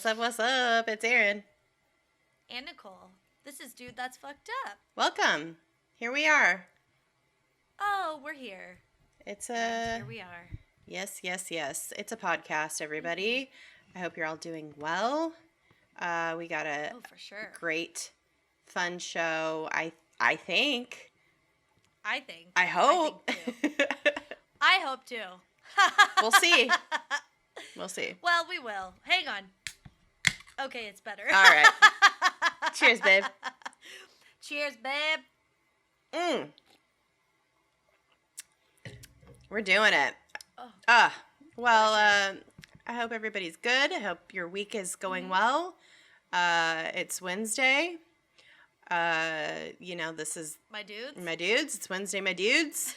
What's up? What's up? It's Erin. And Nicole. This is Dude That's Fucked Up. Welcome. Here we are. Oh, we're here. And here we are. Yes. It's a podcast, everybody. I hope you're all doing well. We got a for sure. great, fun show. I think. I hope. I hope too. We'll see. Well, we will. Hang on. Okay, it's better. All right. Cheers, babe. Cheers, babe. We're doing it. I hope everybody's good. I hope your week is going well. It's Wednesday. This is my dudes. It's Wednesday, my dudes.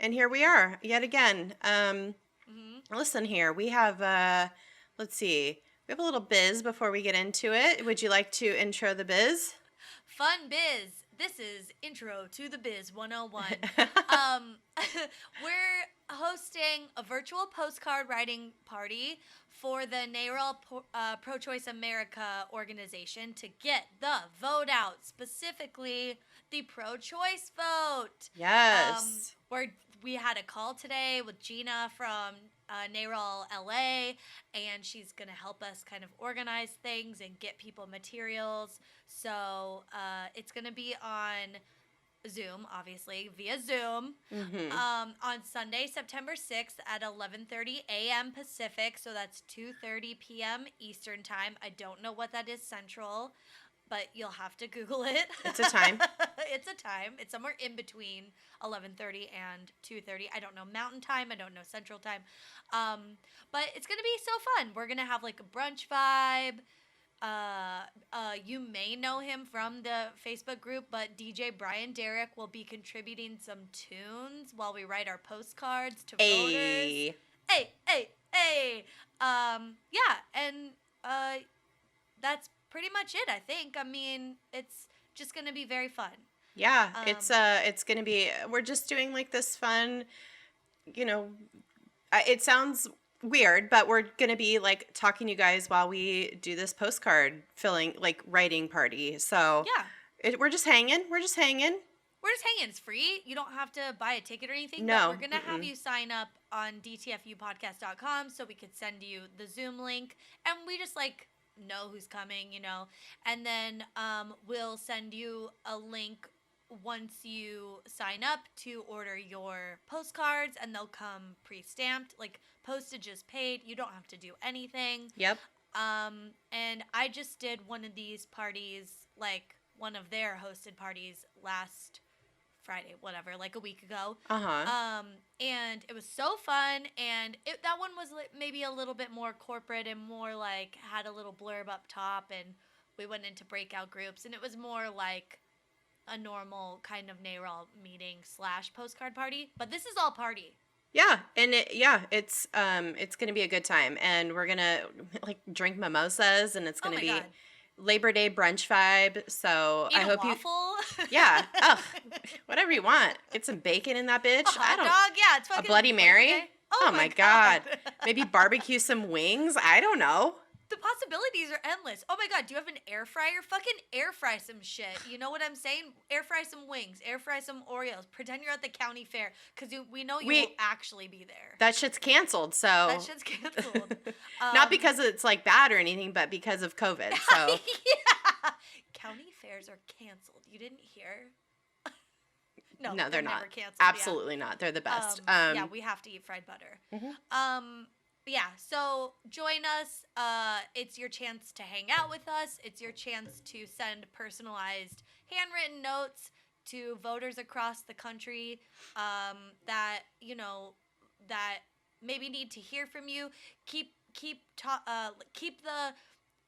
And here we are yet again. Listen here. We have, let's see. We have a little biz before we get into it. Would you like to intro the biz? Fun biz. This is Intro to the Biz 101. We're hosting a virtual postcard writing party for the NARAL Pro-Choice America organization to get the vote out, specifically the pro-choice vote. Yes. We had a call today with Gina from NARAL LA, and she's going to help us kind of organize things and get people materials. So it's going to be on Zoom, obviously, via Zoom, on Sunday, September 6th at 11:30 a.m. Pacific. So that's 2:30 p.m. Eastern time. I don't know what that is Central, but you'll have to Google it. It's a time. It's a time. It's somewhere in between 11:30 and 2:30. I don't know Mountain Time. I don't know Central Time. But it's going to be so fun. We're going to have like a brunch vibe. You may know him from the Facebook group, but DJ Brian Derrick will be contributing some tunes while we write our postcards to voters. Hey. That's pretty much it, I think. I mean, it's just going to be very fun. Yeah, it's going to be, we're just doing like this fun, it sounds weird, but we're going to be like talking to you guys while we do this postcard writing party. So yeah, we're just hanging. It's free. You don't have to buy a ticket or anything. No. But we're going to have you sign up on DTFUpodcast.com so we could send you the Zoom link. And we just know who's coming, and then we'll send you a link once you sign up to order your postcards, and they'll come pre-stamped. Postage is paid. You don't have to do anything. Yep. And I just did one of these parties, one of their hosted parties last Friday, whatever, a week ago. And it was so fun, and that one was maybe a little bit more corporate and more had a little blurb up top, and we went into breakout groups, and it was more like a normal kind of NARAL meeting / postcard party, but this is all party. Yeah, and it's going to be a good time, and we're going to drink mimosas, and it's going to be God. Labor Day brunch vibe. So Eat I hope waffle. Yeah. Whatever you want. Get some bacon in that bitch. A hot dog. Yeah, it's fucking a Bloody Mary. Okay. Oh my God. Maybe barbecue some wings. I don't know. The possibilities are endless. Oh my God, do you have an air fryer? Fucking air fry some shit. You know what I'm saying? Air fry some wings. Air fry some Oreos. Pretend you're at the county fair, because we know you will actually be there. That shit's canceled, so. That shit's canceled. Not because it's bad or anything, but because of COVID, so. Yeah. County fairs are canceled. You didn't hear? No, they're not. Never canceled. Absolutely not. They're the best. Yeah, we have to eat fried butter. Yeah, so join us. It's your chance to hang out with us. It's your chance to send personalized handwritten notes to voters across the country that maybe need to hear from you. Keep the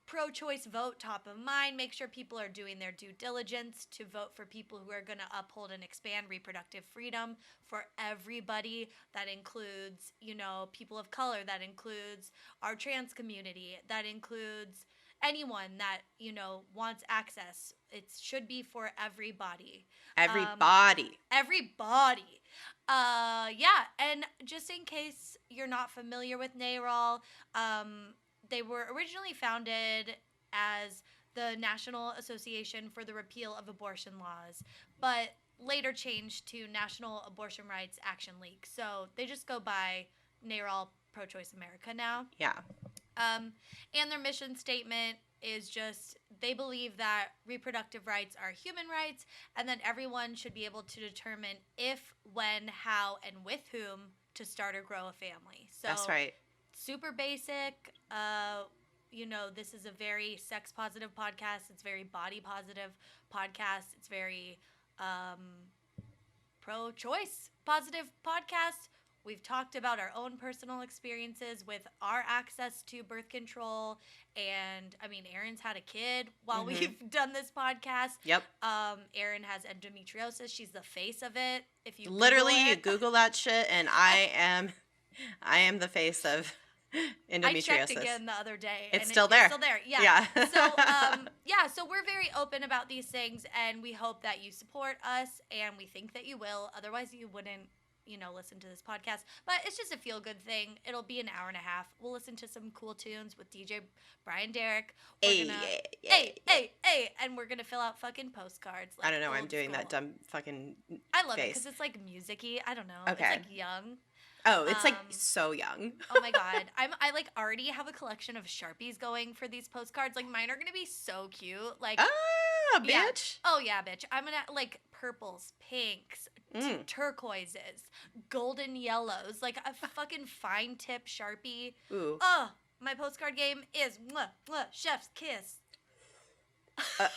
pro-choice vote top of mind. Make sure people are doing their due diligence to vote for people who are going to uphold and expand reproductive freedom for everybody. That includes, people of color. That includes our trans community. That includes anyone that, wants access. It should be for everybody. Everybody. Yeah, and just in case you're not familiar with NARAL, they were originally founded as the National Association for the Repeal of Abortion Laws, but later changed to National Abortion Rights Action League. So they just go by NARAL Pro-Choice America now. Yeah. And their mission statement is just they believe that reproductive rights are human rights and that everyone should be able to determine if, when, how, and with whom to start or grow a family. So That's right. super basic. This is a very sex positive podcast. It's very body positive podcast. It's very pro-choice positive podcast. We've talked about our own personal experiences with our access to birth control. And, Erin's had a kid while we've done this podcast. Yep. Erin has endometriosis. She's the face of it. If you you Google that shit, and I am the face of endometriosis. I checked again the other day. It's still there. It's still there, yeah. Yeah. So we're very open about these things, and we hope that you support us, and we think that you will. Otherwise, you wouldn't listen to this podcast. But it's just a feel-good thing. It'll be an hour and a half. We'll listen to some cool tunes with DJ Brian Derrick. Hey, and we're going to fill out fucking postcards. I don't know. I'm doing that dumb fucking I love it face. because it's like music-y. I don't know. Okay. It's like young. Oh, it's like so young. Oh my God. I like already have a collection of Sharpies going for these postcards. Like mine are going to be so cute. Like, bitch. Yeah. Oh yeah, bitch. I'm going to like purples, pinks, turquoises, golden yellows, like a fucking fine tip Sharpie. Ooh. Oh, my postcard game is mwah, mwah, chef's kiss.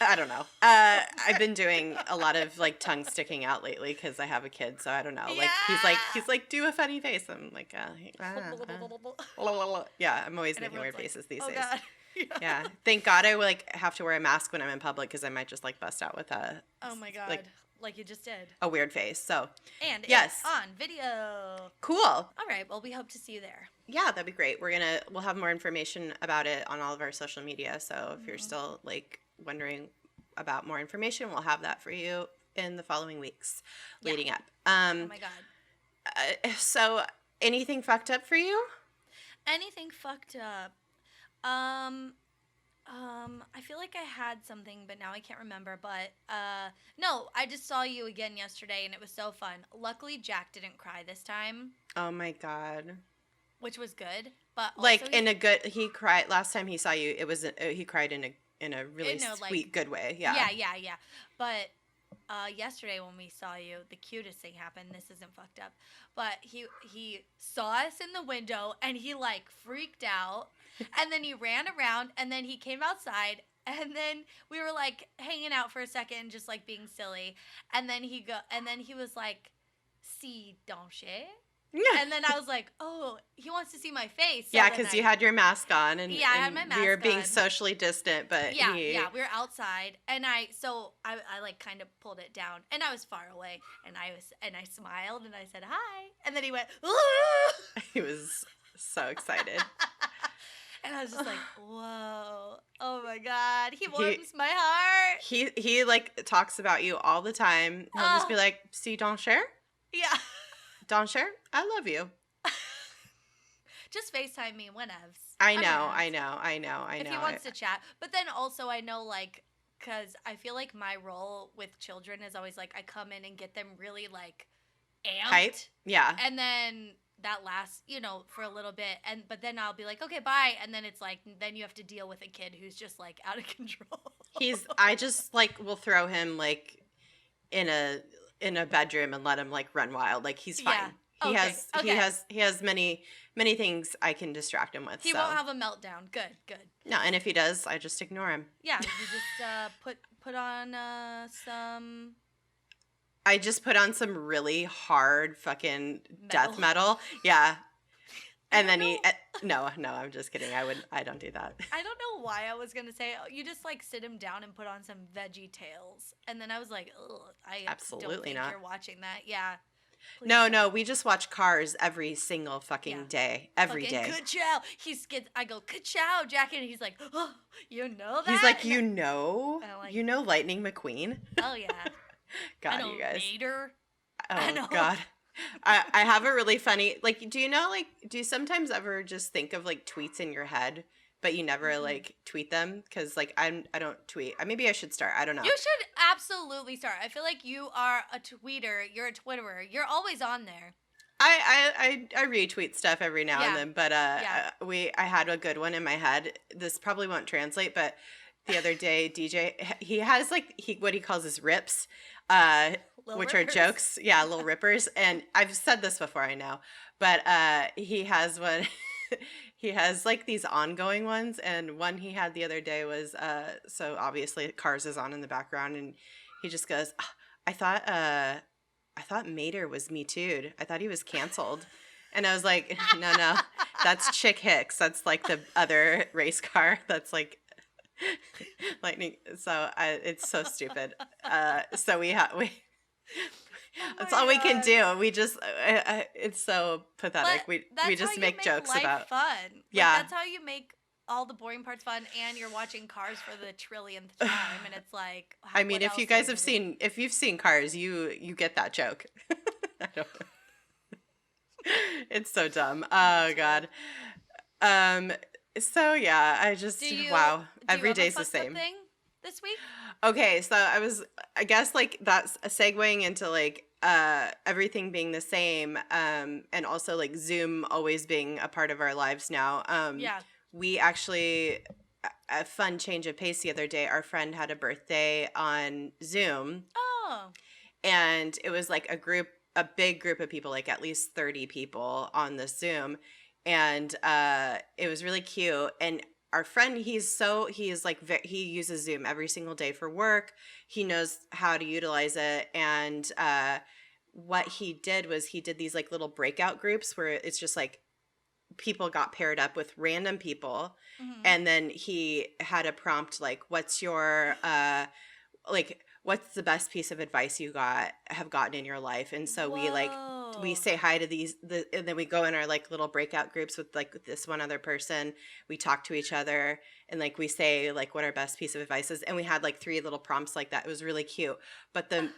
I don't know. I've been doing a lot of like tongue sticking out lately because I have a kid, so I don't know. Like he's like do a funny face. I'm like, yeah. I'm always making weird faces these days. God. Yeah. Thank God I like have to wear a mask when I'm in public because I might just like bust out with a. Oh my God. Like you just did. A weird face. So. And yes, it's on video. Cool. All right. Well, we hope to see you there. Yeah, that'd be great. We'll have more information about it on all of our social media. So if you're still like wondering about more information, we'll have that for you in the following weeks leading up. Oh my God. So anything fucked up for you? Anything fucked up? I feel like I had something, but now I can't remember. But no, I just saw you again yesterday, and it was so fun. Luckily, Jack didn't cry this time. Oh my God. Which was good, but like he cried last time he saw you. It was he cried in a really sweet, good way. Yeah. Yeah. But yesterday when we saw you, the cutest thing happened. This isn't fucked up, but he saw us in the window and he like freaked out, and then he ran around, and then he came outside, and then we were like hanging out for a second, just like being silly, and then he was like, "See, don't she?" And then I was like, oh, he wants to see my face. So yeah, because you had your mask on, and I had my mask on. We were being socially distant, but yeah, we were outside, and I like kind of pulled it down, and I was far away, and I smiled, and I said hi, and then he went, ooh! He was so excited. And I was just like, whoa, oh my God, he warms my heart. He like talks about you all the time. He'll just be like, "See, don't share." Yeah. Don't share. I love you. Just FaceTime me whenever. I know. If he wants to chat. But then also I know, like, because I feel like my role with children is always, like, I come in and get them really, like, amped. Hype? Yeah. And then that lasts, for a little bit. But then I'll be like, okay, bye. And then it's like, then you have to deal with a kid who's just, like, out of control. I just, like, will throw him, like, in a bedroom and let him like run wild. Like he's fine. Yeah. He has many things I can distract him with. He won't have a meltdown. Good. No, and if he does, I just ignore him. Yeah, you just put on some. I just put on some really hard fucking death metal. Yeah. And then no, I'm just kidding. I don't do that. I don't know why I was going to say, you just like sit him down and put on some Veggie Tales. And then I was like, ugh, I absolutely don't think not. You're watching that. Yeah. No, we just watch Cars every single fucking day. Every day. Ka-chow. I go, ka-chow, Jack, and he's like, oh, you know that? He's like, you know Lightning McQueen? Oh, yeah. God, you guys. Mater. Oh, God. I have a really funny, like, do you sometimes ever just think of, like, tweets in your head but you never like tweet them because like I don't tweet. Maybe I should start. I don't know. You should absolutely start. I feel like you are a tweeter. You're a Twitterer. You're always on there. I retweet stuff every now and Yeah. then, but Yeah. I had a good one in my head. This probably won't translate, but the other day DJ he has like what he calls his rips, Little which rippers. are jokes. Yeah, little rippers. And I've said this before, I know, but he has one. He has like these ongoing ones, and one he had the other day was so obviously Cars is on in the background, and he just goes, "Ah, I thought Mater was Me Too'd. I thought he was canceled." And I was like, no, that's Chick Hicks. That's like the other race car. That's like lightning. So it's so stupid. So we that's all we can do. We just it's so pathetic. But We just make jokes life about fun. Yeah. That's how you make all the boring parts fun, and you're watching Cars for the trillionth time, and it's like. I mean, what if else you are guys gonna have do? seen, if you've seen Cars, you get that joke. I don't. It's so dumb. Oh God. So yeah, I just wow. Every day's the same. Thing this week? Okay, so I guess like that's segueing into like everything being the same, and also like Zoom always being a part of our lives now. Yeah. We actually a fun change of pace the other day. Our friend had a birthday on Zoom, Oh. and it was like a big group of people, like at least 30 people on the Zoom, and it was really cute. And our friend, he uses Zoom every single day for work. He knows how to utilize it, and what he did was he did these like little breakout groups where it's just like people got paired up with random people, and then he had a prompt like, what's your what's the best piece of advice you have gotten in your life? And so we say hi to and then we go in our like little breakout groups with like this one other person. We talk to each other, and like we say like what our best piece of advice is, and we had like 3 little prompts like that. It was really cute. But the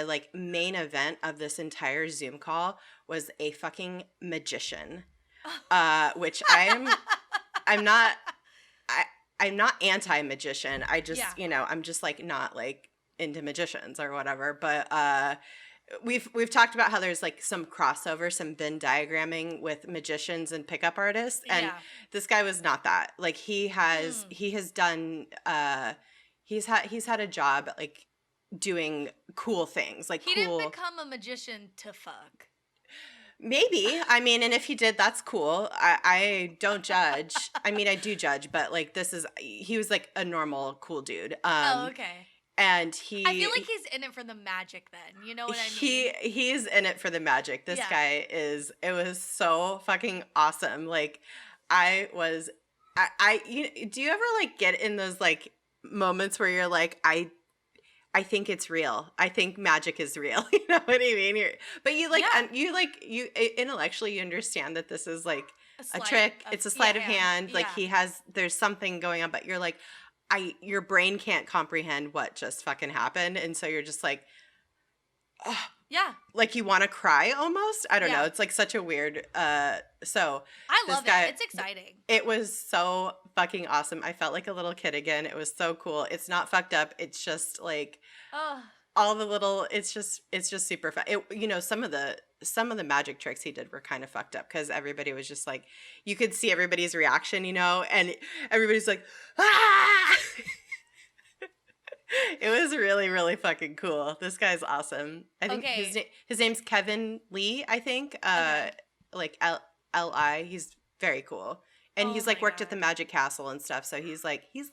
like main event of this entire Zoom call was a fucking magician, which I'm not anti-magician. I just I'm just like not like into magicians or whatever. But we've talked about how there's like some crossover, some Venn diagramming with magicians and pickup artists, and this guy was not that. Like he has done he's had a job like doing cool things, like he didn't become a magician to fuck. Maybe. I mean, and if he did, that's cool. I don't judge. I mean, I do judge, but like he was like a normal cool dude. Oh, okay. And I feel like he's in it for the magic then. You know what I mean? He's in it for the magic. This guy it was so fucking awesome. Like do you ever like get in those like moments where you're like, I think it's real. I think magic is real. You know what I mean? But you intellectually you understand that this is like a trick. It's a sleight of hand. Like there's something going on, but you're like, your brain can't comprehend what just fucking happened. And so you're just like, oh, yeah. Like you want to cry almost. I don't know. It's like such a weird, so I love it. It's exciting. It was so fucking awesome. I felt like a little kid again. It was so cool. It's not fucked up. It's just like all the little, it's just super fun. Some of the magic tricks he did were kind of fucked up because everybody was just like, you could see everybody's reaction, and everybody's like, ah! It was really, really fucking cool. This guy's awesome. I think his name's Kevin Lee, I think. Like Li. He's very cool. And he's like worked at the Magic Castle and stuff. So he's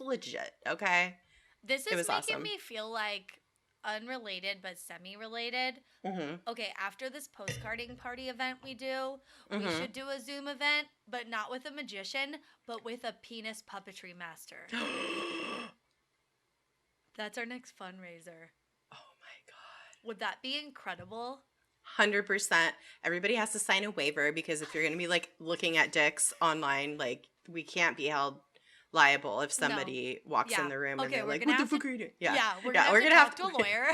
legit. Okay. This is making awesome. Me feel like unrelated but semi-related. Mm-hmm. Okay, after this postcarding party event we do, we should do a Zoom event, but not with a magician, but with a penis puppetry master. That's our next fundraiser. Oh my God. Would that be incredible? 100%. Everybody has to sign a waiver because if you're going to be like looking at dicks online, like we can't be held liable if somebody walks in the room and they're like, what the fuck are you doing? Yeah, we're gonna have to talk to a lawyer.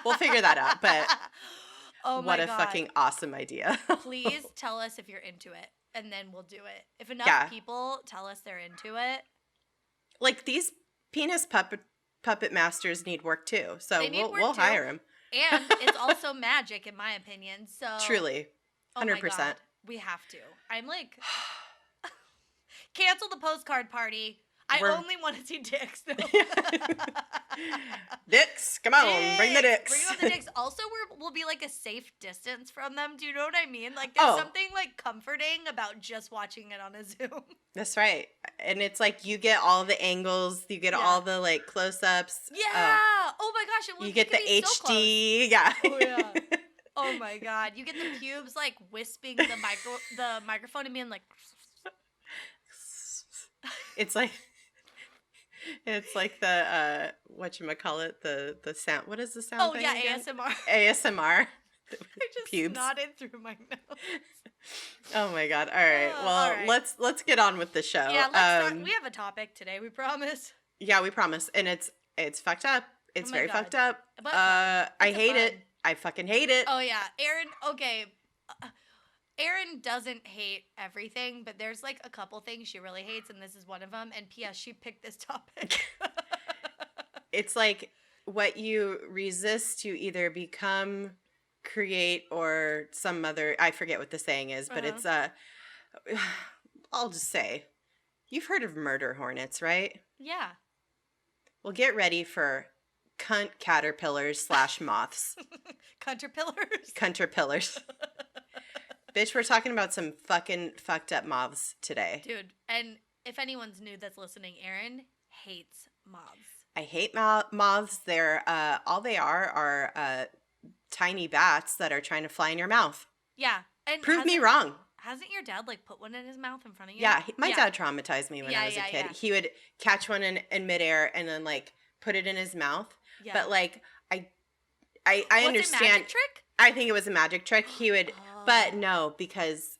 We'll figure that out. But oh my what a God. fucking awesome idea. Please tell us if you're into it. and then we'll do it. If enough Yeah. people tell us they're into it. Like, these penis puppet masters need work too. So They need work we'll too. hire them. And it's also magic, in my opinion. So Truly. 100%. Oh my God, we have to. I'm like, cancel the postcard party. I only want to see dicks. No. Dicks, come on, bring the dicks. Bring on the dicks. Also, we'll be like a safe distance from them. Do you know what I mean? Like, there's something like comforting about just watching it on a Zoom. That's right. And it's like you get all the angles, you get all the like close-ups. Yeah. Oh my gosh, you get the HD. So yeah. Oh yeah. Oh my God, you get the pubes like wisping the microphone and being like. It's like the whatchamacallit, the sound. What is the sound? Oh thing yeah, again? ASMR. ASMR. I just pubes. nodded through my nose. Oh my God. All right. Well, all right. let's get on with the show. Yeah, let's start. We have a topic today, we promise. Yeah, we promise. And it's fucked up. It's very fucked up. But I hate it. I fucking hate it. Oh yeah, Erin, okay. Erin doesn't hate everything, but there's like a couple things she really hates, and this is one of them. And P.S. she picked this topic. It's like what you resist, you either become, create, or some other. I forget what the saying is, but it's I'll just say, you've heard of murder hornets, right? Yeah. Well, get ready for cunt caterpillars / moths. Cunterpillars. Cunterpillars. Bitch, we're talking about some fucking fucked up moths today. Dude, and if anyone's new that's listening, Erin hates moths. I hate moths. They're all they are tiny bats that are trying to fly in your mouth. Yeah. And prove me wrong. Hasn't your dad like put one in his mouth in front of you? Yeah, my dad traumatized me when I was a kid. Yeah. He would catch one in midair and then like put it in his mouth. Yeah. But like I understand. Was it a magic trick? I think it was a magic trick. He would, but no, because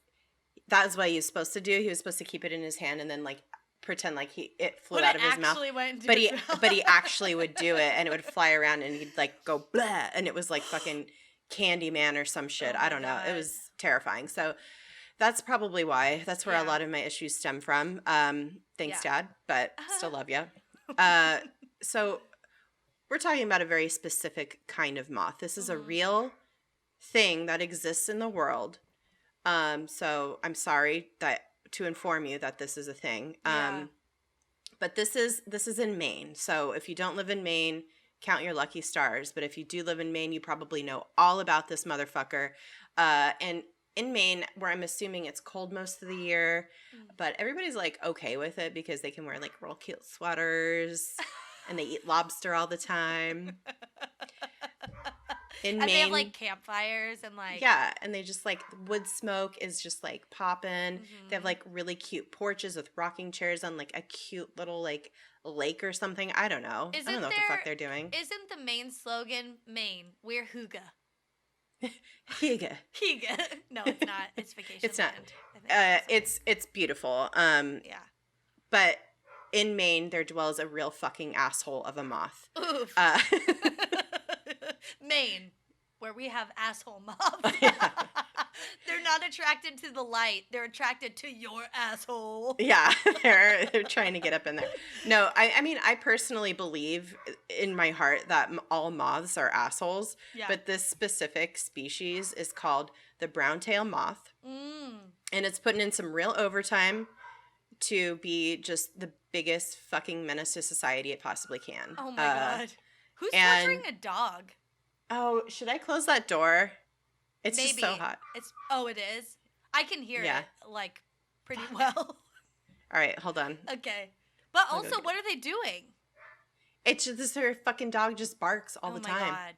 that was what he was supposed to do. He was supposed to keep it in his hand and then like pretend like it flew out of his mouth. But he actually would do it, and it would fly around, and he'd like go blah, and it was like fucking Candyman or some shit. I don't know. It was terrifying. So that's probably why. That's where a lot of my issues stem from. Thanks, Dad, but still love you. So we're talking about a very specific kind of moth. This is a real thing that exists in the world. So I'm sorry to inform you that this is a thing. But this is in Maine. So if you don't live in Maine, count your lucky stars. But if you do live in Maine, you probably know all about this motherfucker. And in Maine, where I'm assuming it's cold most of the year, but everybody's like okay with it because they can wear like real cute sweaters and they eat lobster all the time. In Maine, they have like campfires and like and they just like wood smoke is just like popping. They have like really cute porches with rocking chairs on like a cute little like lake or something. I don't know. I don't know what the fuck they're doing. Isn't the Maine slogan Maine? We're hygge. Hygge. Hygge. No, it's not. It's vacation. It's not. Land. It's beautiful. But in Maine, there dwells a real fucking asshole of a moth. Oof. Maine, where we have asshole moths. They're not attracted to the light. They're attracted to your asshole. Yeah, they're trying to get up in there. No, I mean, I personally believe in my heart that all moths are assholes. Yeah. But this specific species is called the Brown Tail Moth. And it's putting in some real overtime to be just the biggest fucking menace to society it possibly can. Oh my God. Who's torturing a dog? Oh, should I close that door? It's just so hot. It is? I can hear it, like, pretty well. All right, hold on. Okay. But also, what are they doing? It's just this fucking dog just barks all the time. Oh my God.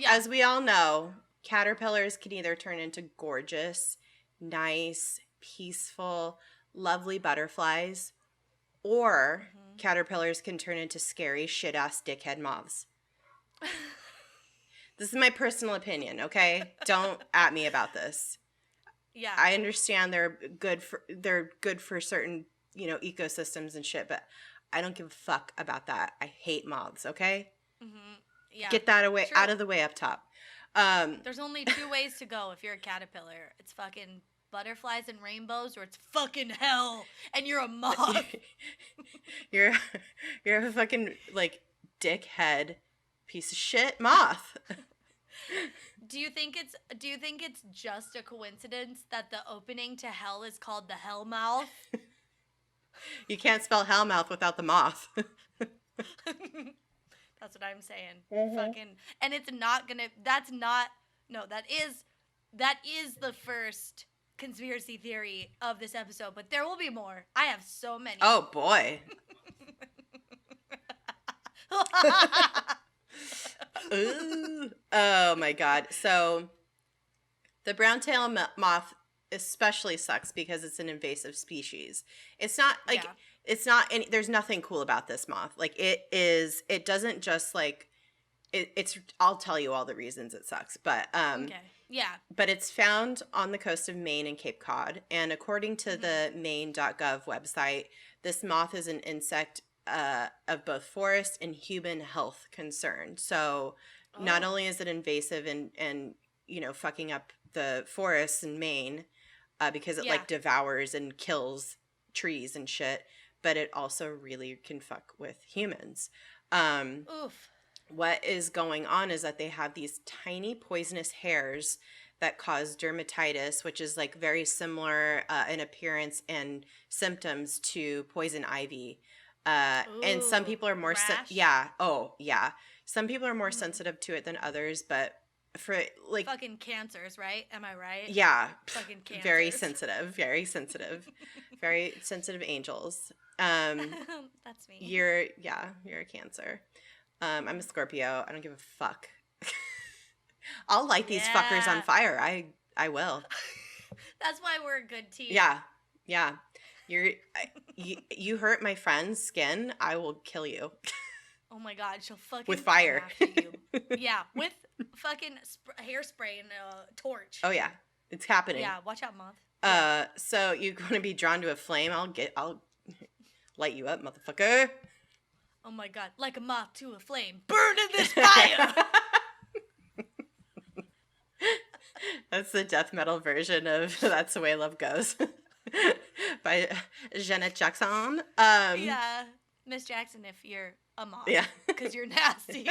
As we all know, caterpillars can either turn into gorgeous, nice, peaceful, lovely butterflies, or caterpillars can turn into scary, shit-ass dickhead moths. This is my personal opinion, okay? Don't at me about this. Yeah. I understand they're good for certain, ecosystems and shit, but I don't give a fuck about that. I hate moths, okay? Yeah. Get that out of the way up top. There's only two ways to go if you're a caterpillar. It's fucking butterflies and rainbows, or it's fucking hell and you're a moth. you're a fucking like dickhead piece of shit moth. Do you think it's just a coincidence that the opening to hell is called the hell mouth? You can't spell hellmouth without the moth. That's what I'm saying. Mm-hmm. Fucking, and it's not gonna. That's not. No, that is the first conspiracy theory of this episode. But there will be more. I have so many. Oh boy. Ooh. Oh my god. So the brown tail moth especially sucks because it's an invasive species. It's not like it's not any, there's nothing cool about this moth. Like it doesn't just like it's I'll tell you all the reasons it sucks, but Okay. Yeah. but it's found on the coast of Maine and Cape Cod, and according to the maine.gov website, this moth is an insect of both forest and human health concern. So not only is it invasive and you know fucking up the forests in Maine because it like devours and kills trees and shit, but it also really can fuck with humans. Oof. What is going on is that they have these tiny poisonous hairs that cause dermatitis, which is like very similar in appearance and symptoms to poison ivy. And some people are more some people are more sensitive to it than others, but for like fucking cancers, right? Am I right? Yeah. Fucking cancers. Very sensitive, very sensitive angels. That's me. You're a Cancer. I'm a Scorpio. I don't give a fuck. I'll light these fuckers on fire. I will. That's why we're a good team. Yeah. You hurt my friend's skin, I will kill you. Oh my god, she'll fucking with fire. Come after you. Yeah, with fucking hairspray and a torch. Oh yeah, it's happening. Yeah, watch out, moth. So you're going to be drawn to a flame? I'll light you up, motherfucker. Oh my god, like a moth to a flame, burn in this fire. That's the death metal version of "That's the Way Love Goes" by Janet Jackson. Yeah, Miss Jackson, if you're a moth, because you're nasty.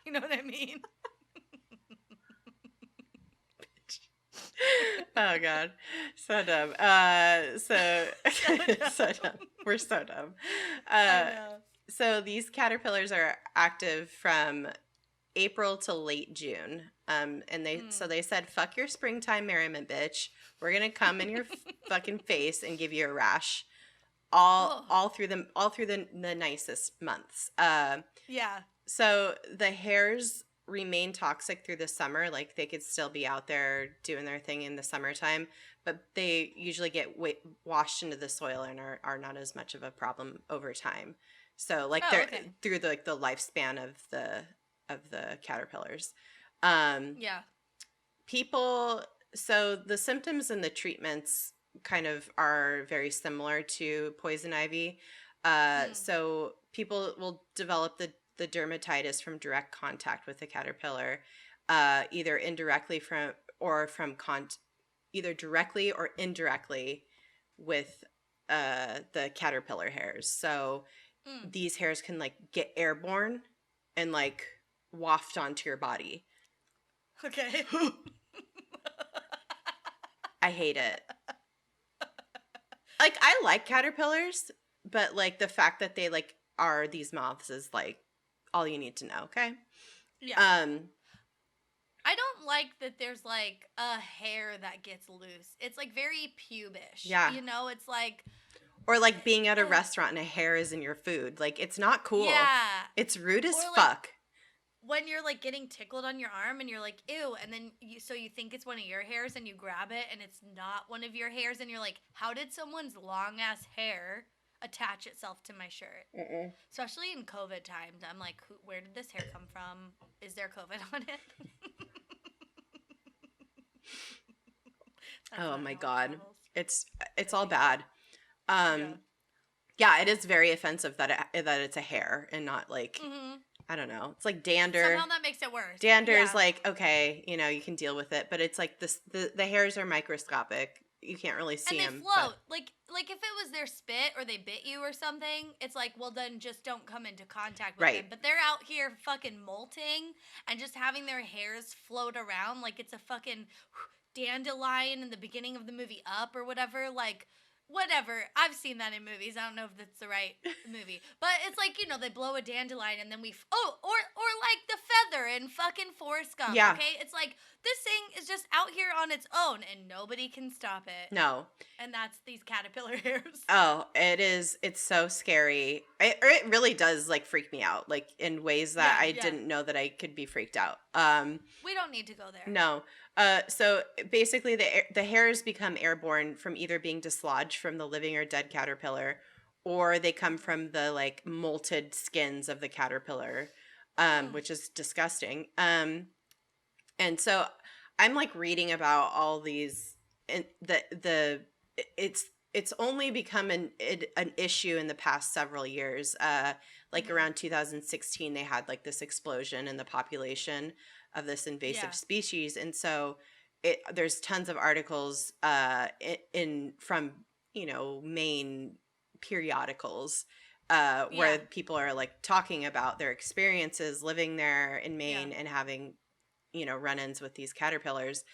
You know what I mean? Oh god, so dumb. So dumb. We're so dumb. I know. So these caterpillars are active from April to late June. And they said, "Fuck your springtime merriment, bitch. We're gonna come in your fucking face and give you a rash." All through the nicest months. Yeah. So the hairs remain toxic through the summer. Like they could still be out there doing their thing in the summertime, but they usually get washed into the soil and are not as much of a problem over time. So like they're through the lifespan of the caterpillars. People. So the symptoms and the treatments kind of are very similar to poison ivy. So people will develop the dermatitis from direct contact with the caterpillar, either directly or indirectly with the caterpillar hairs. So these hairs can like get airborne and like waft onto your body. Okay. I hate it. Like I like caterpillars, but like the fact that they like are these moths is like all you need to know, okay? Yeah. I don't like that there's like a hair that gets loose. It's like very pubish. Yeah. You know, it's like or like being at a restaurant and a hair is in your food. Like it's not cool. Yeah. It's rude as like, fuck. When you're like getting tickled on your arm and you're like, ew, and then you think it's one of your hairs and you grab it and it's not one of your hairs and you're like, how did someone's long ass hair attach itself to my shirt? Especially in COVID times, I'm like, where did this hair come from? Is there COVID on it? Oh my god, it's all bad. Yeah, it is very offensive that it's a hair and not like I don't know. It's like dander. Somehow that makes it worse. Dander is like, okay, you know, you can deal with it, but it's like the hairs are microscopic. you can't really see And they them. float. Like if it was their spit or they bit you or something, it's like, well, then just don't come into contact with them. But they're out here fucking molting and just having their hairs float around like it's a fucking dandelion in the beginning of the movie Up or whatever. Like, whatever. I've seen that in movies. I don't know if that's the right movie. But it's like, you know, they blow a dandelion and then or like the feather in fucking Forrest Gump, Yeah. okay? It's like, this thing is just out here on its own and nobody can stop it. No. And that's these caterpillar hairs. Oh, it is. It's so scary. It really does like freak me out, like in ways that I didn't know that I could be freaked out. We don't need to go there. No. So basically the hairs become airborne from either being dislodged from the living or dead caterpillar, or they come from the like molted skins of the caterpillar, which is disgusting. And so I'm like reading about all these, and it's only become an issue in the past several years. Like around 2016, they had like this explosion in the population of this invasive species, and so there's tons of articles from main periodicals where people are like talking about their experiences living there in Maine and having run-ins with these caterpillars.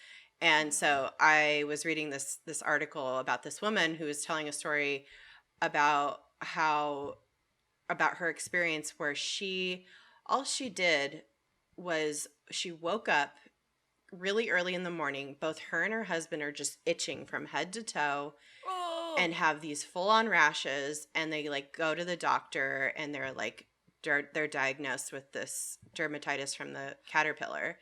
And so I was reading this article about this woman who was telling a story about her experience where all she did was she woke up really early in the morning. Both her and her husband are just itching from head to toe and have these full-on rashes, and they like go to the doctor and they're like they're diagnosed with this dermatitis from the caterpillar.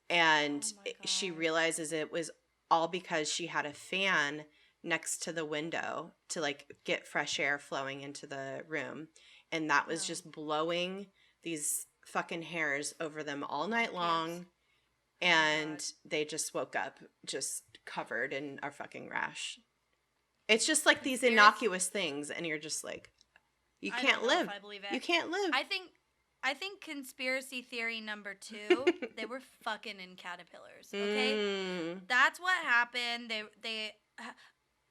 And she realizes it was all because she had a fan next to the window to like get fresh air flowing into the room, and that was just blowing these fucking hairs over them all night long. And they just woke up just covered in a fucking rash. It's just like these innocuous things, and you're just like, you can't live. I believe it. You can't live. I think conspiracy theory number 2, they were fucking in caterpillars, okay? That's what happened.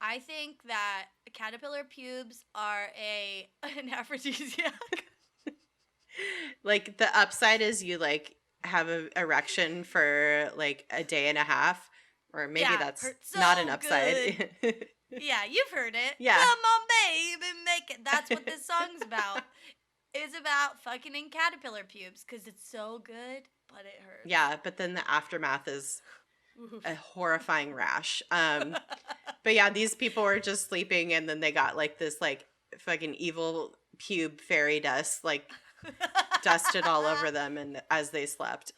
I think that caterpillar pubes are an aphrodisiac. Like the upside is you like have an erection for like a day and a half, or maybe that's not an upside. Yeah, you've heard it. Yeah. Come on, baby, make it. That's what this song's about. It's about fucking in caterpillar pubes because it's so good, but it hurts. Yeah, but then the aftermath is a horrifying rash. But yeah, these people were just sleeping, and then they got like this like fucking evil pube fairy dust like dusted all over them, and as they slept.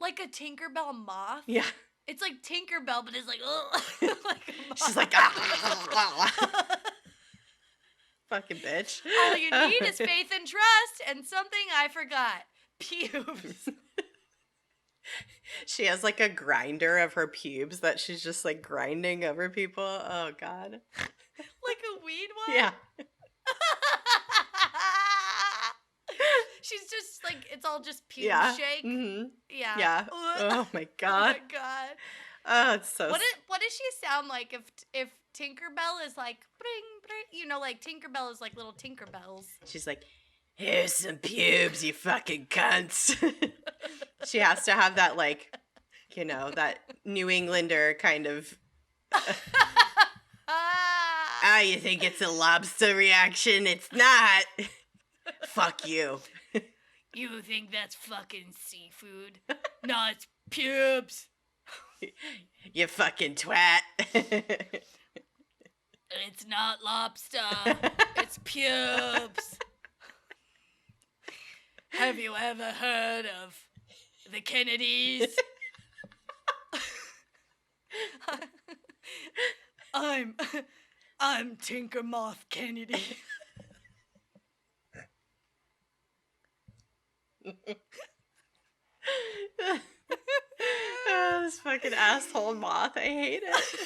Like a Tinkerbell moth. Yeah. It's like Tinkerbell, but it's like, ugh. Like a moth. She's like, fucking bitch. All you need is faith and trust and something I forgot. Pubes. She has like a grinder of her pubes that she's just like grinding over people. Oh God. Like a weed one? Yeah. She's just like, it's all just pube shake. Mm-hmm. Yeah. Yeah. Oh my God. Oh my God. Oh, it's so. What does she sound like if Tinkerbell is like, bring, like Tinkerbell is like little Tinkerbells. She's like, here's some pubes, you fucking cunts. She has to have that like, that New Englander kind of. You think it's a lobster reaction? It's not. Fuck you. You think that's fucking seafood? No, it's pubes. You fucking twat. It's not lobster. It's pubes. Have you ever heard of the Kennedys? I'm Tinker Moth Kennedy. Oh, this fucking asshole moth. I hate it.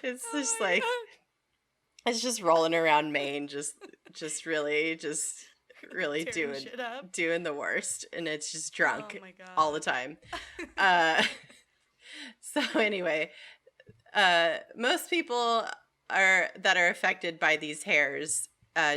It's just like God. It's just rolling around Maine, just really doing the worst, and it's just drunk all the time. So anyway, most people that are affected by these hairs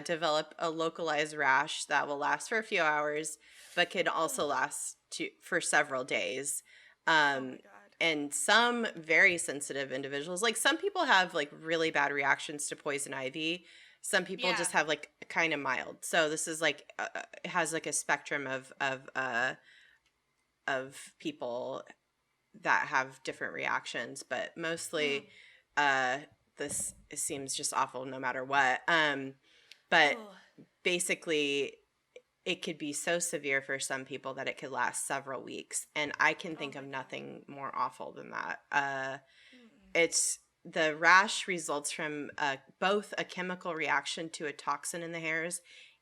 develop a localized rash that will last for a few hours, but can also last for several days. Oh my god. And some very sensitive individuals, like some people have like really bad reactions to poison ivy. Some people Yeah. just have like kind of mild. So this is like it has like a spectrum of people that have different reactions, but mostly this seems just awful no matter what. But Oh. basically it could be so severe for some people that it could last several weeks, and I can think my of God. nothing more awful than that. Mm-mm. It's the rash results from both a chemical reaction to a toxin in the hairs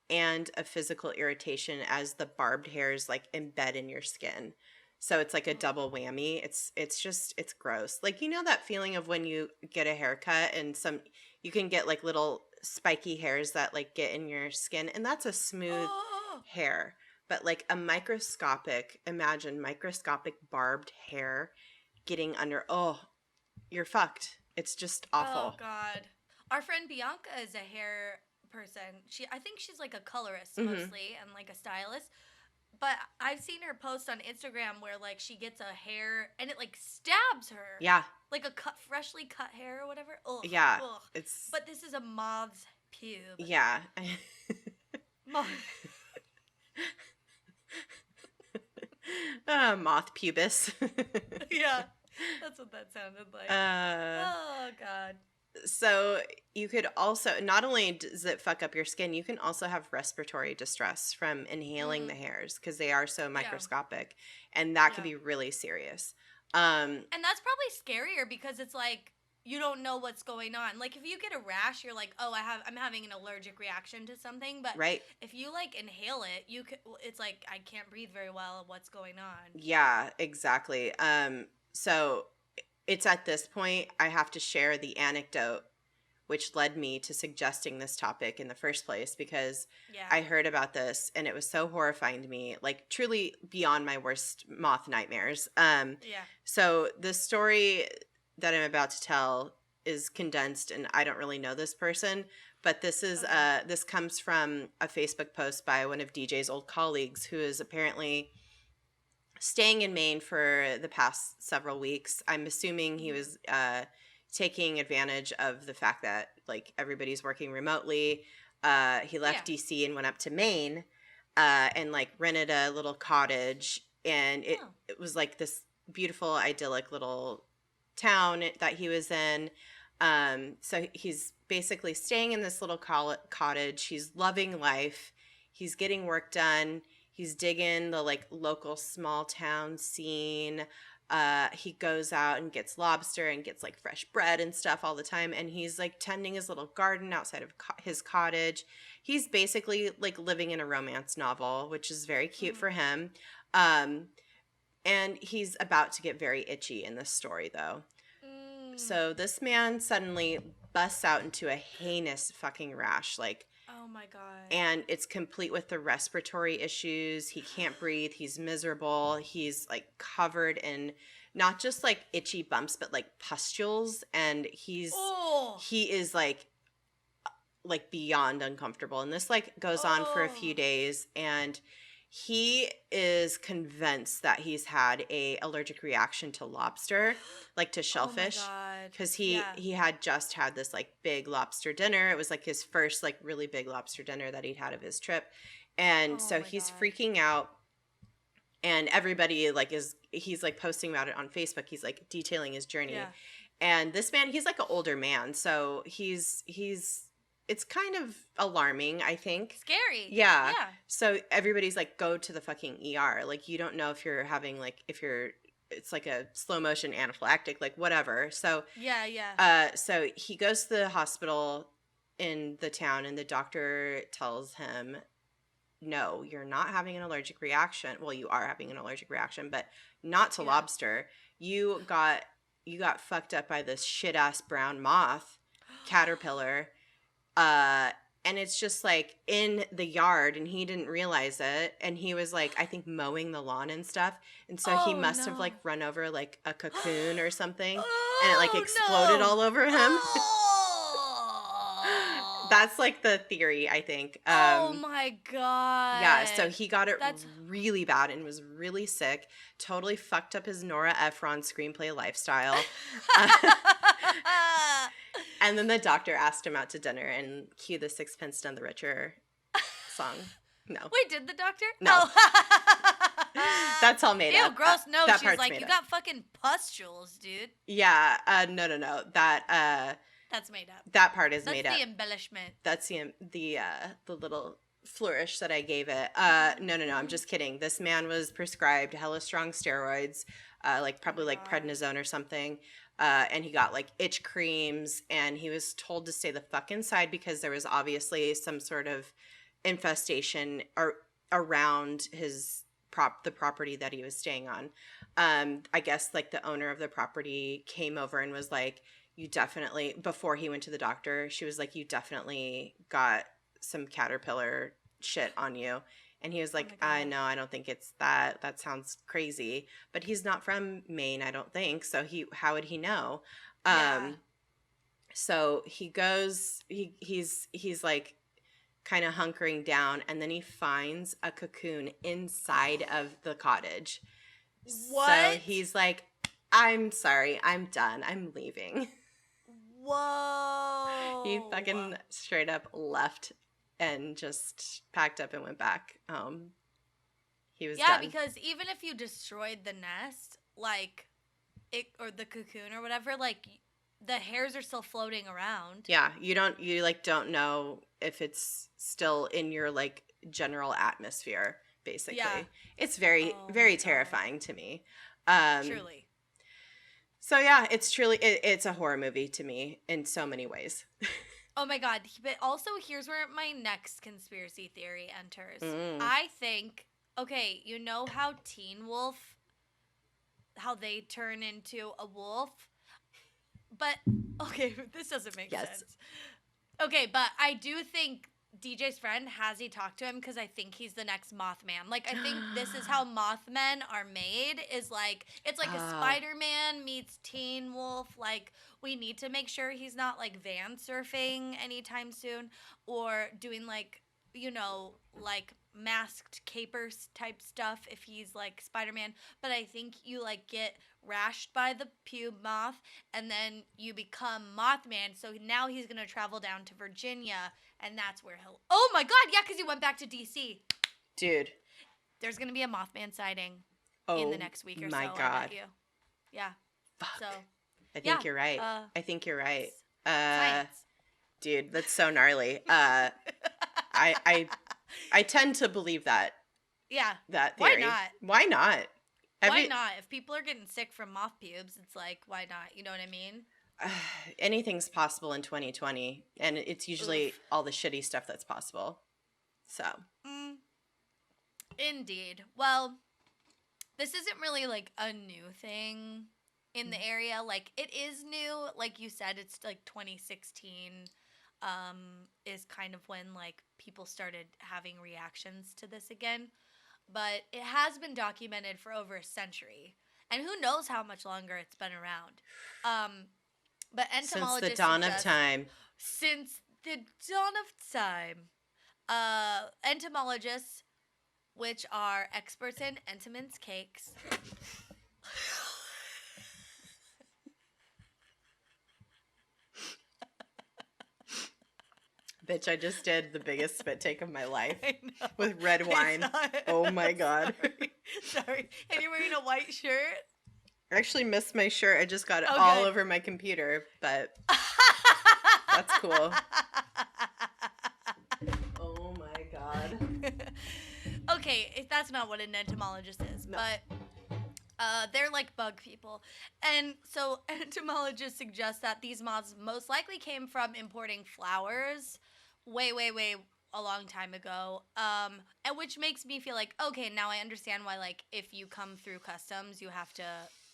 and a physical irritation as the barbed hairs like embed in your skin. So it's like a double whammy. It's gross. Like, you know that feeling of when you get a haircut and you can get like little spiky hairs that like get in your skin, and that's a smooth Oh. hair. But like imagine microscopic barbed hair getting under. Oh, you're fucked. It's just Oh awful. god. Our friend Bianca is a hair person. I think she's like a colorist Mm-hmm. mostly and like a stylist. But I've seen her post on Instagram where like she gets a hair and it like stabs her. Yeah. Like a freshly cut hair or whatever. Ugh. Yeah. Ugh. It's But this is a moth's pube. yeah. Moth. Moth pubis. Yeah. That's what that sounded like. Oh god. So you could also, not only does it fuck up your skin, you can also have respiratory distress from inhaling the hairs because they are so microscopic, and that could be really serious. And that's probably scarier because it's like you don't know what's going on. Like if you get a rash, you're like, "Oh, I'm having an allergic reaction to something." But right? if you like inhale it, it's like I can't breathe very well. What's going on? Yeah, exactly. So it's at this point I have to share the anecdote which led me to suggesting this topic in the first place, because I heard about this and it was so horrifying to me, like truly beyond my worst moth nightmares. So the story that I'm about to tell is condensed, and I don't really know this person, but this is this comes from a Facebook post by one of DJ's old colleagues who is apparently staying in Maine for the past several weeks. I'm assuming he was taking advantage of the fact that like everybody's working remotely. He left DC and went up to Maine and like rented a little cottage, and it was like this beautiful idyllic little town that he was in. So he's basically staying in this little cottage. He's loving life. He's getting work done. He's digging the like local small town scene. He goes out and gets lobster and gets like fresh bread and stuff all the time. And he's like tending his little garden outside of his cottage. He's basically like living in a romance novel, which is very cute for him. And he's about to get very itchy in this story though. So this man suddenly busts out into a heinous fucking rash, like, oh my god. And it's complete with the respiratory issues. He can't breathe. He's miserable. He's like covered in not just like itchy bumps, but like pustules. And he is like beyond uncomfortable. And this like goes on for a few days. And he is convinced that he's had a allergic reaction to lobster, like to shellfish, because he had just had this like big lobster dinner. It was like his first like really big lobster dinner that he'd had of his trip, and so he's freaking out. And everybody like he's like posting about it on Facebook. He's like detailing his journey, and this man, he's like an older man, so he's it's kind of alarming, I think. Scary. Yeah. So everybody's like, go to the fucking ER. Like, you don't know if you're having like, it's like a slow motion anaphylactic, like whatever. So, so he goes to the hospital in the town, and the doctor tells him, no, you're not having an allergic reaction. Well, you are having an allergic reaction, but not to lobster. You got fucked up by this shit ass brown moth caterpillar. and it's just like in the yard, and he didn't realize it, and he was like, I think mowing the lawn and stuff, and so he Oh, must have like no. run over like a cocoon or something, and it like Oh, exploded no. all over him. Oh. That's like the theory, I think. Oh, my God. Yeah, so he got it That's... really bad and was really sick. Totally fucked up his Nora Ephron screenplay lifestyle. And then the doctor asked him out to dinner and cue the Sixpence None the Richer song. No. Wait, did the doctor? No. Oh. That's all made Ew, up. gross. No, that she's part's like, made you up. got fucking pustules, dude. Yeah, no. That's made up. That part is That's made up. the embellishment. That's the little flourish that I gave it. No. I'm just kidding. This man was prescribed hella strong steroids, like probably like prednisone or something. And he got like itch creams, and he was told to stay the fuck inside because there was obviously some sort of infestation around the property that he was staying on. I guess like the owner of the property came over and was like, you definitely, before he went to the doctor, she was like, you definitely got some caterpillar shit on you. And he was like, no, I don't think it's that. That sounds crazy. But he's not from Maine, I don't think. So how would he know? Yeah. So he goes, he's like kind of hunkering down, and then he finds a cocoon inside of the cottage. What? So he's like, I'm sorry, I'm done. I'm leaving. Whoa. He fucking straight up left and just packed up and went back home. He was done. Yeah, because even if you destroyed the nest, like it or the cocoon or whatever, like the hairs are still floating around. Yeah, you don't know if it's still in your like general atmosphere, basically. Yeah. It's very very terrifying to me. Truly. So yeah, it's a horror movie to me in so many ways. Oh my God. But also, here's where my next conspiracy theory enters. I think, okay, you know how Teen Wolf, how they turn into a wolf? But, okay, this doesn't make sense. Okay, but I do think DJ's friend, has he talked to him? Because I think he's the next Mothman. Like, I think this is how Mothmen are made, is like, it's like a Spider-Man meets Teen Wolf. Like, we need to make sure he's not, like, van surfing anytime soon, or doing, like, you know, like, masked capers type stuff if he's, like, Spider-Man. But I think you, like, get rashed by the pube moth, and then you become Mothman. So now he's going to travel down to Virginia, and that's where he'll... Oh, my God, yeah, because he went back to D.C. Dude. There's going to be a Mothman sighting in the next week or so. My God. I bet you. Yeah. Fuck. So, I think you're right. I think you're right. Science. Dude, that's so gnarly. I tend to believe that. Yeah. That theory. Why not? Why not? If people are getting sick from moth pubes, it's like, why not? You know what I mean? Anything's possible in 2020, and it's usually all the shitty stuff that's possible. So. Indeed. Well, this isn't really like a new thing in the area. Like, it is new. Like you said, it's like 2016 is kind of when like people started having reactions to this again. But it has been documented for over a century. And who knows how much longer it's been around. But entomologists... Since the dawn of time. Since the dawn of time. Entomologists, which are experts in Entenmann's cakes... Bitch, I just did the biggest spit take of my life I know. with red wine. Oh my God. Sorry. And you're wearing a white shirt? I actually missed my shirt. I just got it all over my computer, but that's cool. Oh my God. Okay, that's not what an entomologist is, but they're like bug people. And so entomologists suggest that these moths most likely came from importing flowers way a long time ago, and which makes me feel like, okay, now I understand why, like, if you come through customs, you have to,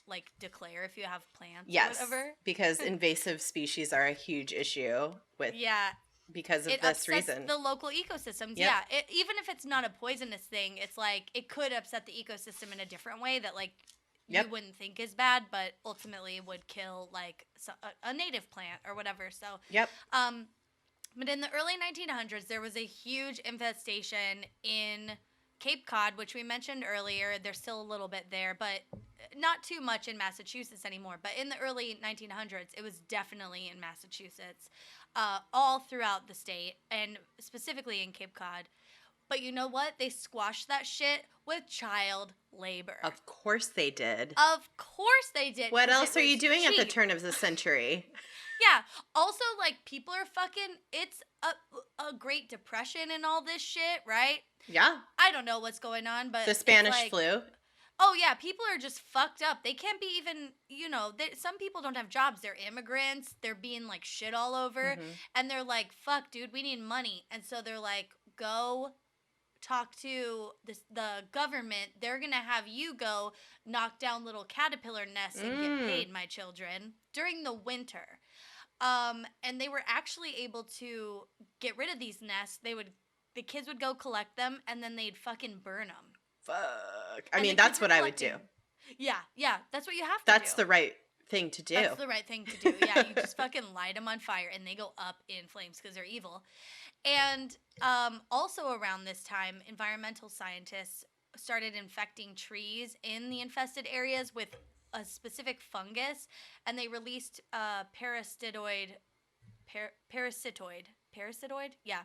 like, declare if you have plants or whatever. Because invasive species are a huge issue with because of It this upsets reason. the local ecosystems. Yep. Yeah. Even if it's not a poisonous thing, it's like it could upset the ecosystem in a different way that like Yep. you wouldn't think is bad, but ultimately would kill like a native plant or whatever. So, Yep. but in the early 1900s, there was a huge infestation in Cape Cod, which we mentioned earlier. There's still a little bit there, but not too much in Massachusetts anymore. But in the early 1900s, it was definitely in Massachusetts, all throughout the state, and specifically in Cape Cod. But you know what? They squashed that shit with child labor. Of course they did. Of course they did. What 'cause else it are you was doing at the cheap. turn of the century? Yeah. Also, like, people are fucking. It's a Great Depression and all this shit, right? Yeah. I don't know what's going on, but The it's Spanish like, flu. oh yeah, people are just fucked up. They can't be even, some people don't have jobs. They're immigrants. They're being like shit all over, and they're like, "Fuck, dude, we need money." And so they're like, "Go talk to the government. They're gonna have you go knock down little caterpillar nests and get paid, my children, during the winter." And they were actually able to get rid of these nests. The kids would go collect them, and then they'd fucking burn them. Fuck. I And mean, the that's kids were what I would do. collecting. Yeah, that's what you have to That's do. the right thing to do. That's the right thing to do. Yeah, you just fucking light them on fire, and they go up in flames because they're evil. And also around this time, environmental scientists started infecting trees in the infested areas with a specific fungus, and they released parasitoid, yeah,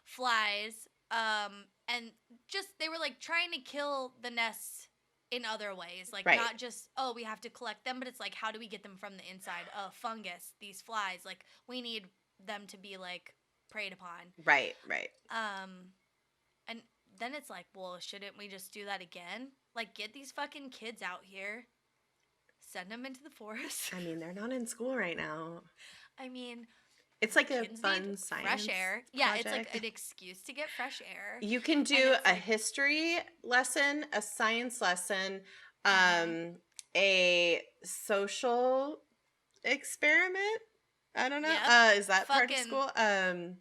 flies, and just they were like trying to kill the nests in other ways, like Right. not just, oh, we have to collect them, but it's like, how do we get them from the inside? Fungus, these flies, like we need them to be like preyed upon. Right. And then it's like, well, shouldn't we just do that again? Like, get these fucking kids out here, send them into the forest. I mean, they're not in school right now. I mean, It's like a kids fun need science fresh air. Yeah, it's like project. an excuse to get fresh air. You can do it's a like- history lesson, a science lesson, Mhm. a social experiment. I don't know. Yep. Is that part of Fucking- school?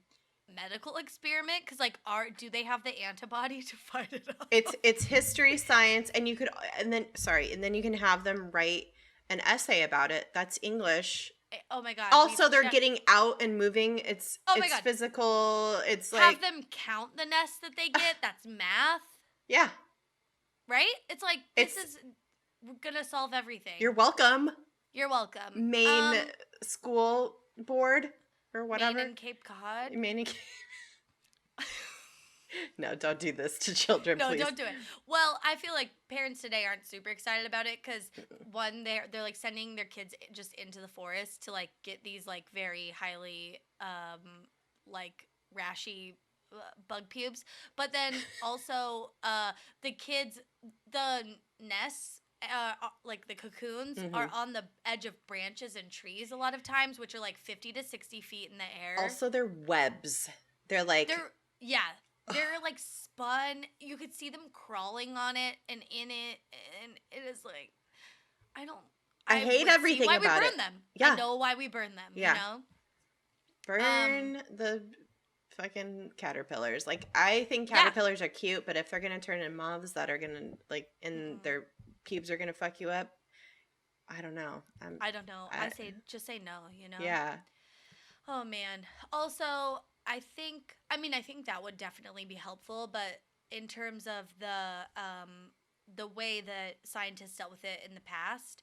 Medical experiment, because like, do they have the antibody to fight it off? It's history, science, and you could and then you can have them write an essay about it. That's English. Oh my god. Also, they're getting out and moving. It's Oh my it's God. physical. It's have like them count the nests that they get. That's math, yeah. right? It's like this is gonna solve everything. You're welcome. You're welcome. Maine school board or whatever. Maine and Cape Cod. Maine and No, don't do this to children, No, please. don't do it. Well, I feel like parents today aren't super excited about it because one, they're like sending their kids just into the forest to like get these like very highly like rashy bug pubes, but then also the kids, the nests. Like the cocoons are on the edge of branches and trees a lot of times, which are like 50 to 60 feet in the air. Also, they're webs. They're like They're like spun. You could see them crawling on it and in it, and it is like, I hate would see everything why about we it. burn them. Yeah. I know why we burn them. Yeah. You know. burn the fucking caterpillars. Like, I think caterpillars are cute, but if they're gonna turn into moths that are gonna like, and their pubes are gonna fuck you up, I don't know. I don't know. I say just say no. You know. Yeah. Oh man. Also, I think that would definitely be helpful, but in terms of the way that scientists dealt with it in the past,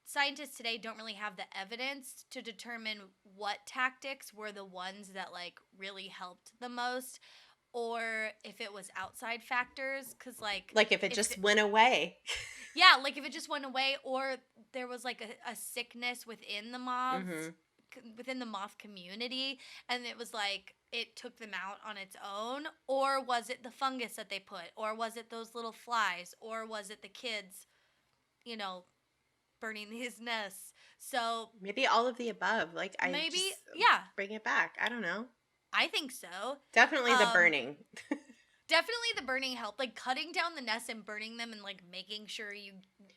scientists today don't really have the evidence to determine what tactics were the ones that like really helped the most, or if it was outside factors, because like if it just went away. Yeah, like if it just went away, or there was like a sickness within the moths, within the moth community, and it was like it took them out on its own, or was it the fungus that they put, or was it those little flies, or was it the kids, burning these nests? So Maybe all of the above. Like, bring it back. I don't know. I think so. Definitely the burning. Definitely the burning helped. Like cutting down the nests and burning them and like making sure you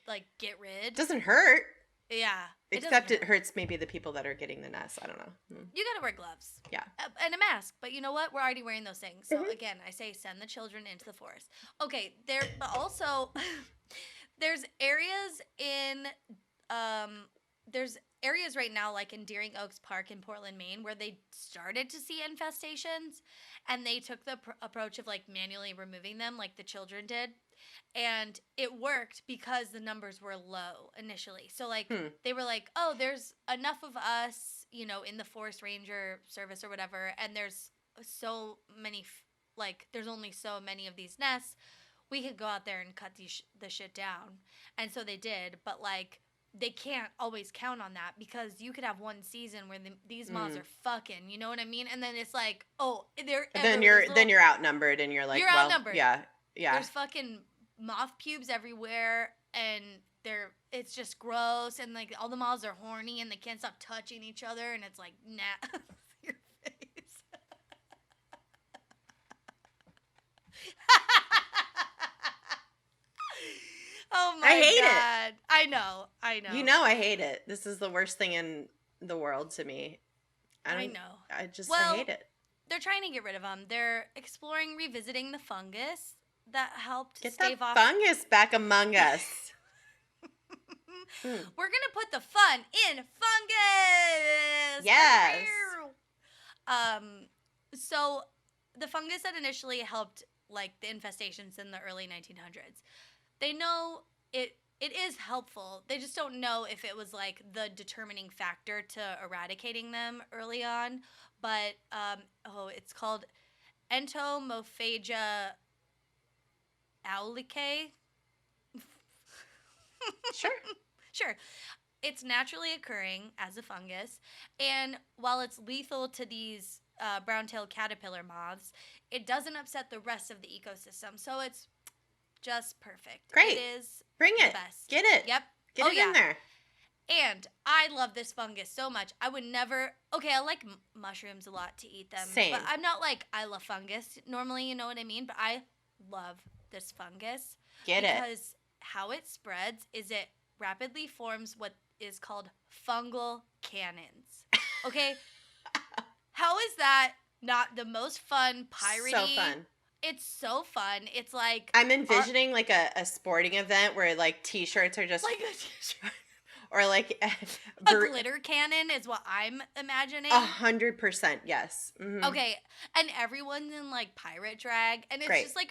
like get rid. Doesn't hurt. Yeah. Except it hurts maybe the people that are getting the nests. I don't know. You gotta wear gloves. Yeah. And a mask. But you know what? We're already wearing those things. So Mhm. again, I say send the children into the forest. Okay, but also there's areas in there's areas right now like in Deering Oaks Park in Portland, Maine, where they started to see infestations, and they took the approach of like manually removing them like the children did. And it worked because the numbers were low initially. So like they were like, "Oh, there's enough of us, in the forest ranger service or whatever, and there's so many like there's only so many of these nests. We could go out there and cut the shit down." And so they did, but like they can't always count on that because you could have one season where these moths are fucking, you know what I mean? And then it's like, oh, then you're outnumbered, and you're like, you're outnumbered. Yeah. There's fucking moth pubes everywhere, and it's just gross, and like all the moths are horny and they can't stop touching each other, and it's like, nah. Your face. Oh my I hate God. it. I know. I hate it. This is the worst thing in the world to me. I know. I hate it. They're trying to get rid of them. They're exploring revisiting the fungus that helped Get stave that off fungus back among us. We're gonna put the fun in fungus. Yes. So the fungus that initially helped like the infestations in the early 1900s, they know it is helpful. They just don't know if it was like the determining factor to eradicating them early on. But it's called Entomophaga aulicae. Sure. It's naturally occurring as a fungus, and while it's lethal to these brown-tailed caterpillar moths, it doesn't upset the rest of the ecosystem, so it's just perfect. Great. It is Bring it. The best. Get it. Yep. Get it in there. And I love this fungus so much. I would never... Okay, I like mushrooms a lot to eat them. Same. But I'm not like, I love fungus normally, you know what I mean? But I love this fungus. Because how it spreads is it rapidly forms what is called fungal cannons. Okay? How is that not the most fun piratey? So fun. It's so fun. It's like... I'm envisioning like a sporting event where like t-shirts are just... Like a t-shirt. Or like... a glitter cannon is what I'm imagining. 100%, yes. Mm-hmm. Okay, and everyone's in like pirate drag, and it's just like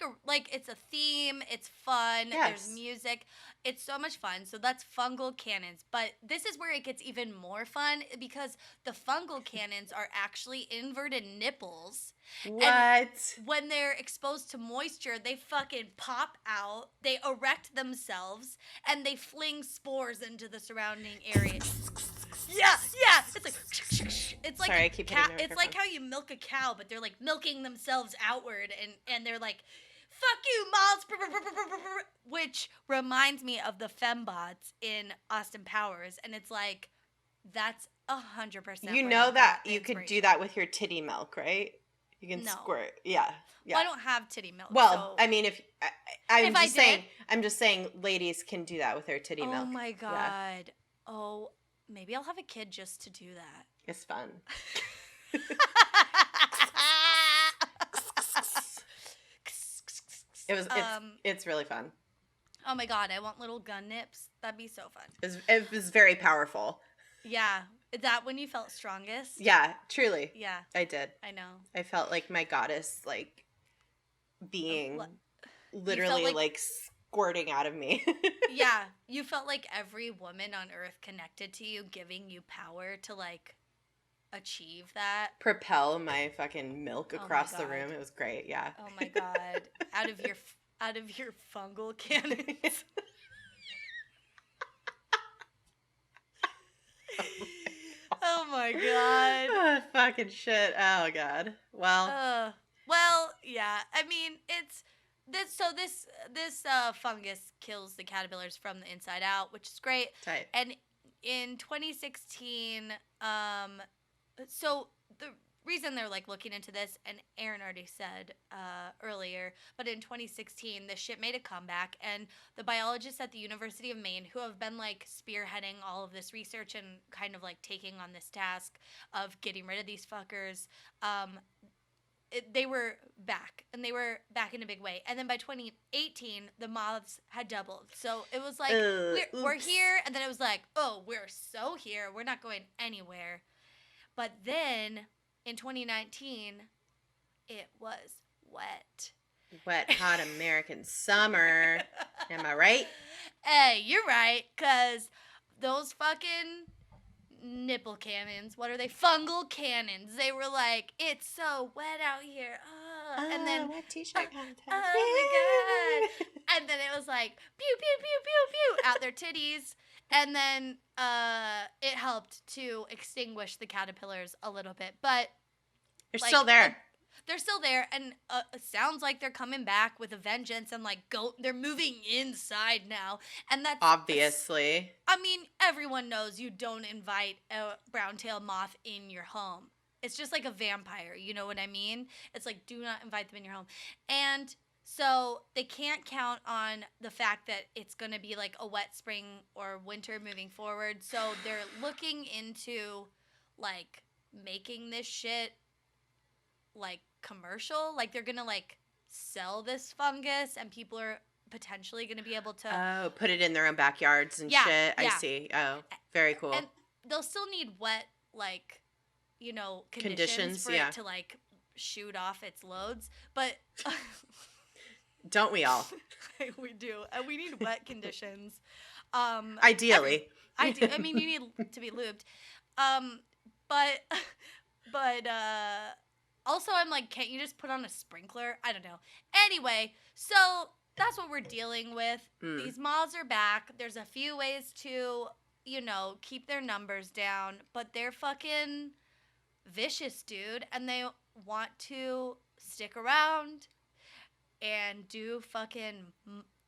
it's a theme. It's fun. Yes. There's music. It's so much fun. So that's fungal cannons. But this is where it gets even more fun because the fungal cannons are actually inverted nipples. What? And when they're exposed to moisture, they fucking pop out. They erect themselves, and they fling spores into the surrounding area. Yeah. It's like it's like sorry, I keep hitting the it's like how you milk a cow, but they're like milking themselves outward, and they're like, "Fuck you, moths," which reminds me of the fembots in Austin Powers, and it's like that's 100%. You know that you could do that with your titty milk, right? You can squirt. Yeah. Well, I don't have titty milk. Well, so I mean, I'm just saying, ladies can do that with their titty milk. Oh my God. Yeah. Oh. Maybe I'll have a kid just to do that. It's fun. It's really fun. Oh my God, I want little gun nips. That'd be so fun. It was very powerful. Yeah. Is that when you felt strongest? Yeah, truly. Yeah. I did. I know. I felt like my goddess, like, being literally like squirting out of me. Yeah, you felt like every woman on earth connected to you, giving you power to like achieve that. Propel my fucking milk across the room. It was great. Yeah. Oh my God. out of your fungal cannons. Oh my God. Oh, fucking shit. Oh God. Well. Well, yeah. I mean, it's this. So this fungus kills the caterpillars from the inside out, which is great. Tight. And in 2016, so reason they're like looking into this, and Erin already said earlier, but in 2016 this shit made a comeback, and the biologists at the University of Maine, who have been like spearheading all of this research and kind of like taking on this task of getting rid of these fuckers, they were back, and they were back in a big way. And then by 2018 the moths had doubled, so it was like we're here, and then it was like, oh, we're so here, we're not going anywhere. But then in 2019, it was wet. Wet, hot American summer. Am I right? Hey, you're right, because those fucking nipple cannons, what are they? Fungal cannons. They were like, it's so wet out here. And then, wet t-shirt contest. oh my God. And then it was like, pew, pew, pew, pew, pew, out their titties. And then it helped to extinguish the caterpillars a little bit. But They're still there. They're still there, and it sounds like they're coming back with a vengeance, and like they're moving inside now, and that's obviously. I mean, everyone knows you don't invite a brown tail moth in your home. It's just like a vampire, you know what I mean? It's like, do not invite them in your home, and so they can't count on the fact that it's going to be like a wet spring or winter moving forward. So they're looking into like making this shit like commercial, like they're gonna like sell this fungus, and people are potentially gonna be able to put it in their own backyards and shit. I see. Oh, very cool. And they'll still need wet, like, you know, conditions for it to like shoot off its loads, but don't we all? We do, and we need wet conditions. Ideally, I do. I mean, you need to be lubed, but also, I'm like, can't you just put on a sprinkler? I don't know. Anyway, so that's what we're dealing with. These moths are back. There's a few ways to, you know, keep their numbers down, but they're fucking vicious, dude. And they want to stick around and do fucking,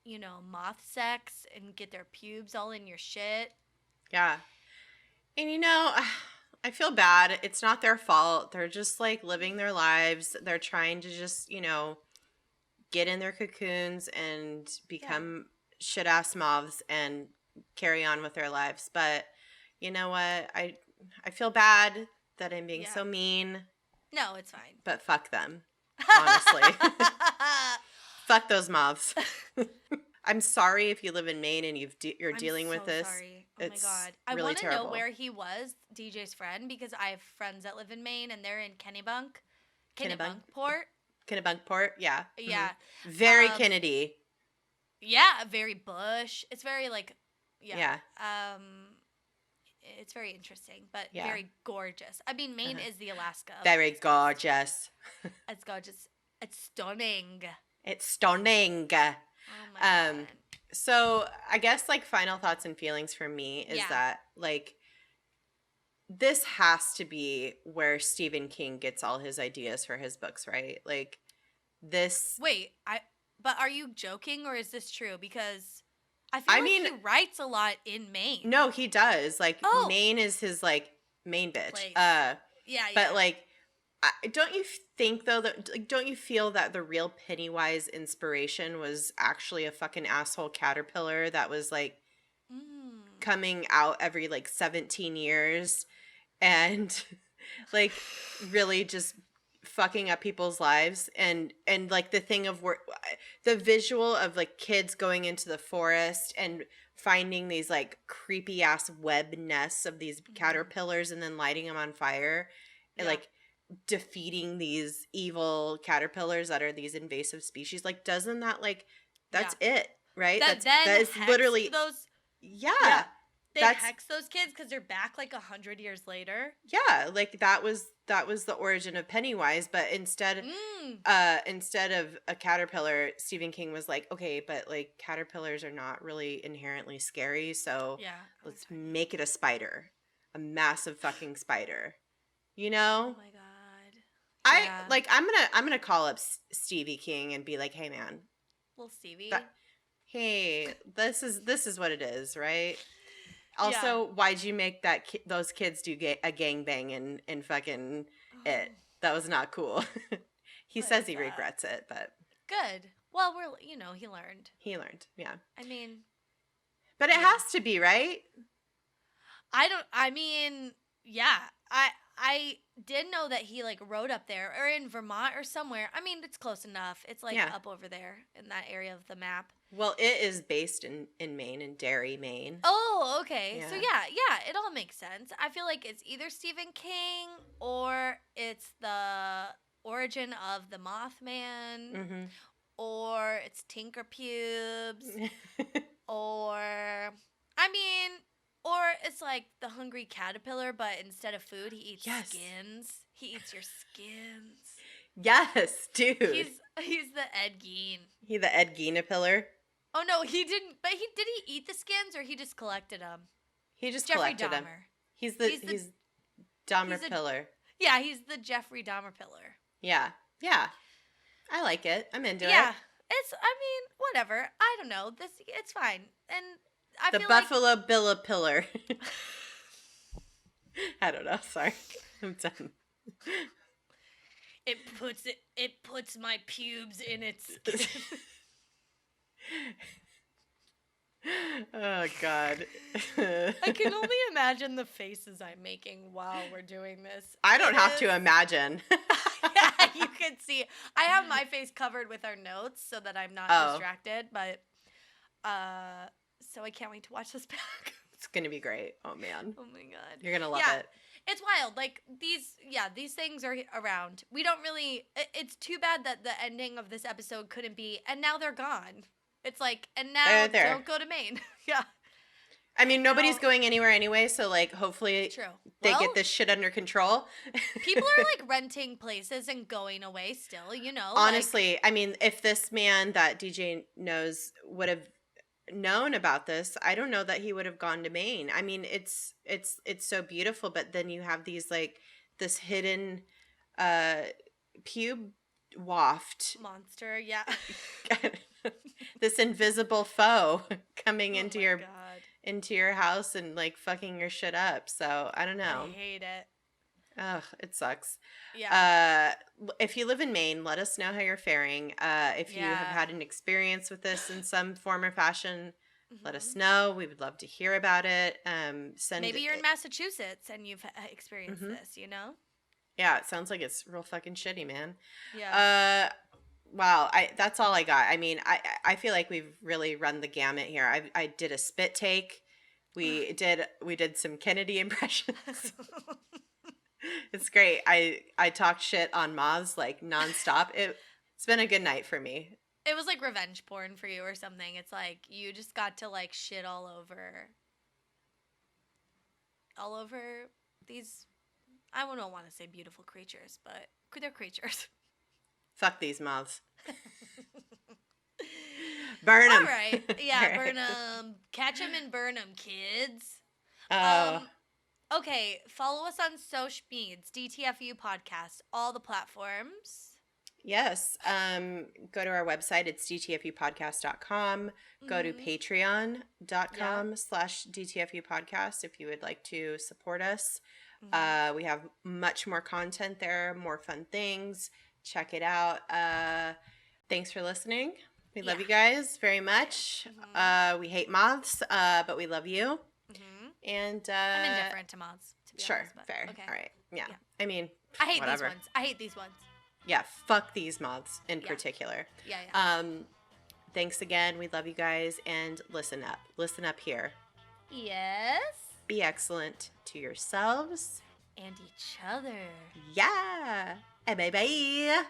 you know, moth sex and get their pubes all in your shit. Yeah. And, you know, I feel bad. It's not their fault. They're just like living their lives. They're trying to just, you know, get in their cocoons and become shit ass moths and carry on with their lives. But you know what? I feel bad that I'm being so mean. No, it's fine. But fuck them. Honestly. Fuck those moths. I'm sorry if you live in Maine and you're dealing with this. Sorry. Oh it's my God. Really I want to terrible. know where he was, DJ's friend, because I have friends that live in Maine, and they're in Kennebunkport. Kennebunkport, yeah. Yeah. Mm-hmm. Very Kennedy. Yeah, very bush. It's very like, Yeah. It's very interesting, but very gorgeous. I mean, Maine is the Alaska. Very gorgeous. It's gorgeous. It's stunning. It's stunning. Oh my God. So I guess like final thoughts and feelings for me is that like this has to be where Stephen King gets all his ideas for his books, right? Like this. Wait, but are you joking, or is this true? Because I feel he writes a lot in Maine. No, he does. Like Maine is his like main bitch. Yeah. But like, don't you think though that like, don't you feel that the real Pennywise inspiration was actually a fucking asshole caterpillar that was like coming out every like 17 years and like really just fucking up people's lives, and like the thing of the visual of like kids going into the forest and finding these like creepy ass web nests of these caterpillars and then lighting them on fire and like defeating these evil caterpillars that are these invasive species. Like, doesn't that like that's it, right? That is literally those. They hex those kids because they're back like 100 years later. Yeah, like that was the origin of Pennywise, but instead of a caterpillar, Stephen King was like, okay, but like caterpillars are not really inherently scary, so let's make it a spider, a massive fucking spider. You know? Oh my God. I'm gonna call up Stevie King and be like, hey man, little Stevie. Hey, this is what it is, right? Also, why'd you make those kids do a gangbang in fucking it? That was not cool. He says he regrets it, but good. Well, he learned. He learned, yeah. I mean, but it has to be, right? Yeah. I did know that he like rode up there or in Vermont or somewhere. I mean, it's close enough. It's like up over there in that area of the map. Well, it is based in Maine, in Derry, Maine. Oh, okay. Yeah. So yeah, it all makes sense. I feel like it's either Stephen King or it's the origin of the Mothman, or it's Tinker Pubes, or it's like the Hungry Caterpillar, but instead of food, he eats skins. He eats your skins. Yes, dude. He's the Ed Gein. He the Ed Gein-a-pillar? Oh no, he didn't. But did he eat the skins or he just collected them? He just Jeffrey collected Dahmer. them. He's Dahmer pillar. Yeah, he's the Jeffrey Dahmer pillar. Yeah. I like it. I'm into it. Yeah. Whatever. I don't know. It's fine. And I feel Buffalo Bill pillar. I don't know. Sorry. I'm done. It puts my pubes in its skin. Oh God. I can only imagine the faces I'm making while we're doing this. I don't have to imagine. Yeah, you can see. I have my face covered with our notes so that I'm not distracted, but so I can't wait to watch this back. It's gonna be great. Oh man. Oh my God. You're gonna love it. It's wild. Like these things are around. We don't really. It's too bad that the ending of this episode couldn't be. And now they're gone. It's like, and now don't go to Maine. Yeah. I mean, nobody's going anywhere anyway, so like, hopefully they get this shit under control. People are like renting places and going away still, Honestly, I mean, if this man that DJ knows would have known about this, I don't know that he would have gone to Maine. I mean, it's so beautiful, but then you have these like this hidden pube waft monster, yeah. This invisible foe coming into your house and like fucking your shit up. So I don't know. I hate it. Ugh, it sucks. Yeah. If you live in Maine, let us know how you're faring. If you have had an experience with this in some form or fashion, let us know. We would love to hear about it. Maybe you're in Massachusetts and you've experienced this, Yeah, it sounds like it's real fucking shitty, man. Yeah. Wow, that's all I got. I mean, I feel like we've really run the gamut here. I did a spit take. We did some Kennedy impressions. It's great. I talked shit on moths like nonstop. It's been a good night for me. It was like revenge porn for you or something. It's like you just got to like shit all over these. I don't want to say beautiful creatures, but they're creatures. Fuck these moths. Burn them. All right. Yeah, burn them. Catch them and burn them, kids. Okay, follow us on social medias, DTFU Podcast, all the platforms. Yes. Go to our website. It's dtfupodcast.com. Go to patreon.com/DTFU podcast if you would like to support us. We have much more content there, more fun things. Check it out. Thanks for listening. We love you guys very much. We hate moths, but we love you. And I'm indifferent to moths, to be honest. But, fair. Okay. All right. Yeah. I mean, I hate whatever. these ones. I hate these ones. Yeah, fuck these moths in particular. Yeah. Thanks again. We love you guys. And listen up. Listen up here. Yes. Be excellent to yourselves. And each other. Yeah. Bye-bye.